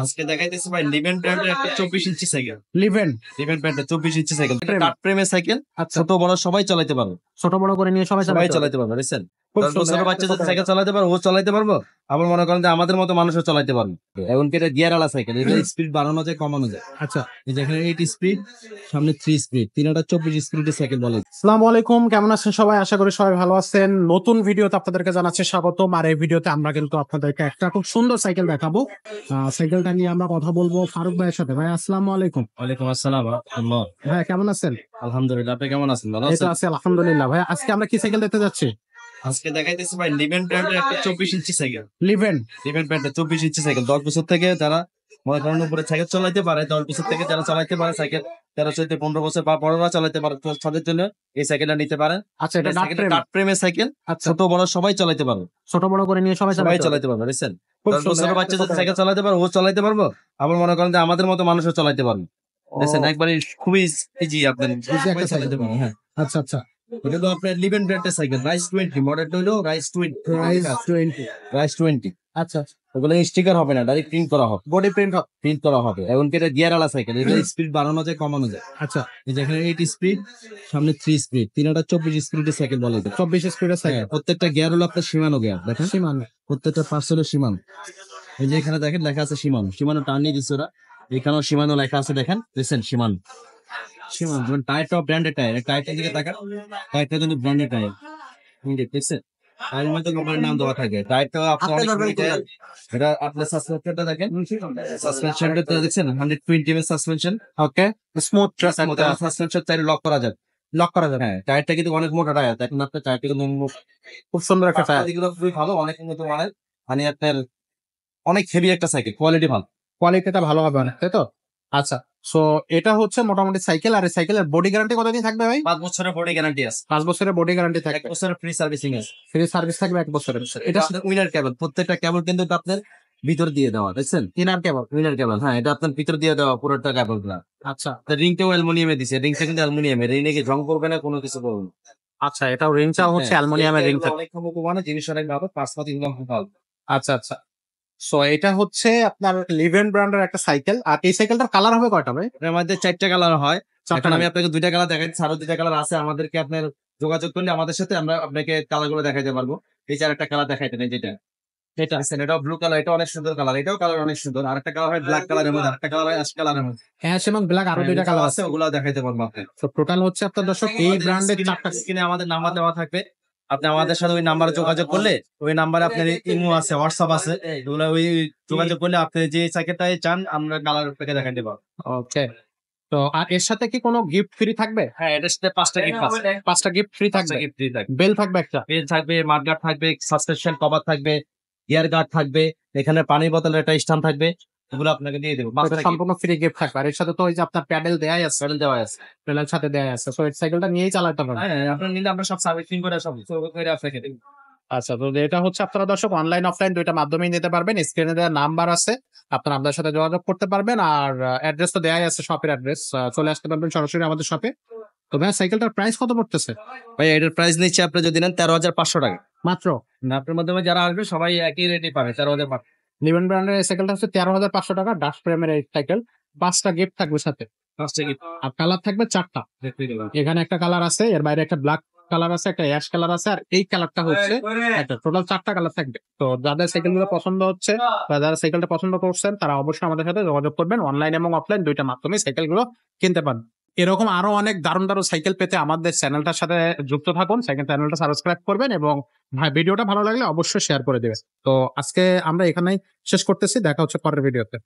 আজকে দেখাইতেছি ভাই লিভেন ব্র্যান্ডের একটা 24 ইঞ্চি সাইকেল। লিভেন লিভেন ব্র্যান্ডের 24 ইঞ্চি সাইকেল। প্রেম। কাঠ প্রেমের সাইকেল। আচ্ছা, ছোট বড় সবাই চালাতে পারবে। ছোট বড় করে নিয়ে সবাই সবাই চালাতে চালাতে পারবে, বুঝছেন? খুব 10 সুন্দর। বছরের বাচ্চা যদি সাইকেল চালাতে পারবে, ও চালাতে পারবো। আবার মনে করেন যে আমাদের মতো মানুষও চালাতে পারবে। এমনকি এটা গিয়ার আলা সাইকেল, এটা স্পিড বাড়ানো যায়, কমানো যায়। আচ্ছা, এই যে এখানে 8 স্পিড, সামনে 3 স্পিড, তিনটা 24 স্পিডের সাইকেল বলে। আসসালামু আলাইকুম, কেমন আছেন সবাই? আশা করি সবাই ভালো আছেন। নতুন ভিডিওতে আপনাদেরকে জানাচ্ছি স্বাগতম। আর এই ভিডিওতে আমরা কিন্তু আপনাদেরকে একটা খুব সুন্দর সাইকেল দেখাবো। সাইকেলটা নিয়ে আমরা কথা বলবো ফারুক ভাইয়ের সাথে। ভাই আসসালামু আলাইকুম। ওয়ালাইকুম আসসালাম ওয়া রাহমাতুল্লাহ। ভাই কেমন আছেন? আলহামদুলিল্লাহ, আপনি কেমন আছেন? ভালো এই তো আছেন? আছি আলহামদুলিল্লাহ। ভাই আজকে আমরা কি সাইকেল দেখতে যাচ্ছি? আজকে দেখাইতেছি ভাই লিভেন ব্র্যান্ডের একটা 24 ইঞ্চি সাইকেল। লিভেন। লিভেন ব্র্যান্ডের 24 ইঞ্চি সাইকেল। 10 বছর থেকে যারা মনে করেন উপরে সাইকেল চালাতে পারে, 10 বছর থেকে যারা চালাতে পারে সাইকেল, 13 থেকে 15 বছর বা বড়রা চালাতে পারে, তো তাদের জন্য এই সাইকেলটা নিতে পারেন। আচ্ছা, এটা ডাট প্রেম। কাঠ প্রেমের সাইকেল। আচ্ছা, ছোট বড় সবাই চালাতে পারবে। ছোট বড় করে নিয়ে সবাই সবাই চালাতে চালাতে পারবে, বুঝছেন? খুব 10 সুন্দর। বছরের বাচ্চা যদি সাইকেল চালাতে পারে, ও চালাতে পারবো। আবার মনে করেন যে আমাদের মতো মানুষও চালাতে পারবে, বুঝছেন? একবারে খুবই ইজি, আপনার Easy একটা চালাতে সাইকেল। পারবেন। হ্যাঁ, আচ্ছা আচ্ছা, এটা তো আপনার লিভেন ব্র্যান্ডের সাইকেল। রাইস 20 মডেলটা হলো রাইস 20। প্রাইস 20। রাইস 20। আচ্ছা, ওগুলো স্টিকার হবে না, ডাইরেক্ট প্রিন্ট করা হবে। Body print. প্রিন্ট করা হবে। এমনকি এটা গিয়ার আলা সাইকেল, এটা স্পিড বাড়ানো যায়, কমানো যায়। আচ্ছা, এই যে এখানে 8 স্পিড, সামনে 3 স্পিড, তিনটা 24 স্পিডের সাইকেল বলে এটা। 24 স্পিডের সাইকেল। হ্যাঁ, প্রত্যেকটা গিয়ার হলো আপনার সীমানো গিয়ার, দেখেন সীমানো। প্রত্যেকটা পার্টস হলো সীমানো। এই যে এখানে দেখেন লেখা আছে সীমানো, সীমানো টান নিয়ে দিচ্ছে ওরা। এখানেও সীমানো লেখা আছে, দেখেন দেখছেন সীমানো। সীমানো যেমন টায়ারটাও ব্র্যান্ডেড টায়ার, টায়ারটার দিকে তাকান, টায়ারটা কিন্তু ব্র্যান্ডেড টায়ার, দেখছেন? টায়ারের মধ্যে কোম্পানির নাম দেওয়া থাকে। টায়ারটাও আপনার অনেক সুন্দর টায়ার। এটা আপনার সাসপেনশনটা দেখেন, সাসপেনশনটা দেখছেন 120 এর সাসপেনশন। ওকে, স্মুথ সাসপেনশন চাইলে লক করা যায়। লক করা যাবে। হ্যাঁ, টায়ারটা কিন্তু অনেক মোটা টায়ার, দেখেন আপনার টায়ারটা কিন্তু খুব সুন্দর একটা টায়ার। এগুলো খুবই ভালো, অনেক উন্নত মানের। মানে আপনার অনেক হেভি একটা সাইকেল, কোয়ালিটি ভালো। কোয়ালিটিটা ভালো হবে অনেক, তাই তো? আচ্ছা, সো এটা হচ্ছে মোটামুটি সাইকেল। আর এই সাইকেলের বডি গ্যারান্টি কতদিন থাকবে ভাই? 5 বছরের বডি গ্যারান্টি আছে। 5 বছরের বডি গ্যারান্টি 1 থাকবে। বছরের ফ্রি সার্ভিসিং আছে। ফ্রি সার্ভিস থাকবে 1 বছরের। এটা এটা আপনার উইনার কেবল, প্রত্যেকটা কেবল কিন্তু এটা আপনার ভিতর দিয়ে দেওয়া, দেখছেন? ইনার কেবল। উইনার কেবল, হ্যাঁ, এটা আপনার ভিতর দিয়ে দেওয়া পুরোটা কেবল গুলা। আচ্ছা রিংটাও অ্যালুমিনিয়ামে দিছে, রিংটা কিন্তু অ্যালুমিনিয়ামের, রিং নাকি রং করবে না, কোনো কিছু করবে না। আচ্ছা, এটাও রিংটাও হচ্ছে অ্যালুমিনিয়ামের রিং থাকবে। অনেক মানে জিনিস অনেক ভালো, পার্টসপাতি গুলো খুব ভালো। আচ্ছা আচ্ছা, সো এটা হচ্ছে আপনার লিভেন ব্র্যান্ডের একটা সাইকেল। আর এই সাইকেলটার কালার হবে কয়টা ভাই? এর মধ্যে 4টা কালার হয়। চারটা এখন আমি colour। আপনাকে 2টা কালার দেখাচ্ছি, আরো 2টা কালার আছে। আমাদেরকে আপনার যোগাযোগ করলে আমাদের সাথে আমরা আপনাকে কালার গুলো দেখাইতে পারবো। এই 4টা কালার দেখাইতে নেই, যেটা এটা আছে এটাও ব্লু কালার, এটা অনেক সুন্দর কালার, এটাও কালার অনেক সুন্দর। আরেকটা কালার হয় ব্ল্যাক কালারের মধ্যে, আরেকটা কালার হয় অ্যাশ কালারের মধ্যে। হ্যাঁ, এবং ব্ল্যাক আরো 2টা কালার আছে। ওগুলো দেখাইতে পারবো আপনি। তো টোটাল হচ্ছে আপনার দর্শক এই ব্র্যান্ডের 4টা। স্ক্রিনে আমাদের নাম্বার দেওয়া থাকবে, আপনি আমাদের সাথে ওই নাম্বারে যোগাযোগ করলে, ওই নাম্বারে আপনার ইমো আছে, হোয়াটসঅ্যাপ আছে, ওগুলো ওই যোগাযোগ করলে আপনি যে সাইকেলটাই চান আমরা কালার থেকে দেখাইতে পারবো। ওকে, তো আর এর সাথে কি কোনো গিফট ফ্রি থাকবে? হ্যাঁ, এটার সাথে 5টা গিফট আছে। 5টা গিফট ফ্রি 5টা থাকবে। গিফট ফ্রি থাকবে। বেল থাকবে একটা। পেন থাকবে, মাডগার্ড থাকবে, সাসপেনশন কভার থাকবে, ইয়ার গার্ড থাকবে, এখানে পানির বোতলের একটা স্ট্যান্ড থাকবে, এগুলো আপনাকে দিয়ে দেবো। এটা সম্পূর্ণ ফ্রি গিফট থাকবে। আর এর সাথে তো ওই যে আপনার প্যাডেল দেয়াই আছে। প্যাডেল দেওয়া আছে। প্যাডেল সাথে দেয়াই আছে। সো এই সাইকেলটা নিয়েই চালাতে পারবেন। হ্যাঁ, আপনার নিলে আমরা সব সার্ভিসিং করে সব করে আপনাকে দেবো। আচ্ছা, তো এটা হচ্ছে আপনারা দর্শক অনলাইন অফলাইন দুইটা মাধ্যমেই নিতে পারবেন। স্ক্রিনে দেওয়া নাম্বার আছে, আপনারা আমাদের সাথে যোগাযোগ করতে পারবেন। আর অ্যাড্রেস তো দেয়াই আছে, শপের অ্যাড্রেস। চলে আসতে পারবেন সরাসরি আমাদের শপে। তো ভাই সাইকেলটার প্রাইস কত পড়তেছে? ভাই এটার প্রাইস নিচ্ছে আপনি যদি নেন 13,500 টাকা। মাত্র? না, আপনার মাধ্যমে যারা আসবে সবাই একই রেটে পাবে, 13,500। লিভেন ব্র্যান্ডের এই সাইকেলটা হচ্ছে 13,500 টাকা। ডাস্ট ফ্রেমের এই সাইকেল। 5টা গিফট থাকবে সাথে। 5টা গিফট আর কালার থাকবে 4টা। এখানে একটা কালার আছে, এর বাইরে একটা ব্ল্যাক কালার আছে, একটা অ্যাশ কালার আছে, আর এই কালারটা হচ্ছে একটা। টোটাল 4টা কালার থাকবে। তো যাদের সাইকেল গুলো পছন্দ হচ্ছে বা যারা সাইকেলটা পছন্দ করছেন, তারা অবশ্যই আমাদের সাথে যোগাযোগ করবেন। অনলাইন এবং অফলাইন দুইটা মাধ্যমে সাইকেল গুলো কিনতে পারেন। এরকম আরো অনেক দারুণ দারুণ সাইকেল পেতে আমাদের চ্যানেলটার সাথে যুক্ত থাকুন। সাইকেল চ্যানেলটা সাবস্ক্রাইব করবেন এবং ভিডিওটা ভালো লাগলে অবশ্যই শেয়ার করে দেবেন। তো আজকে আমরা এখানেই শেষ করতেছি, দেখা হচ্ছে পরের ভিডিওতে।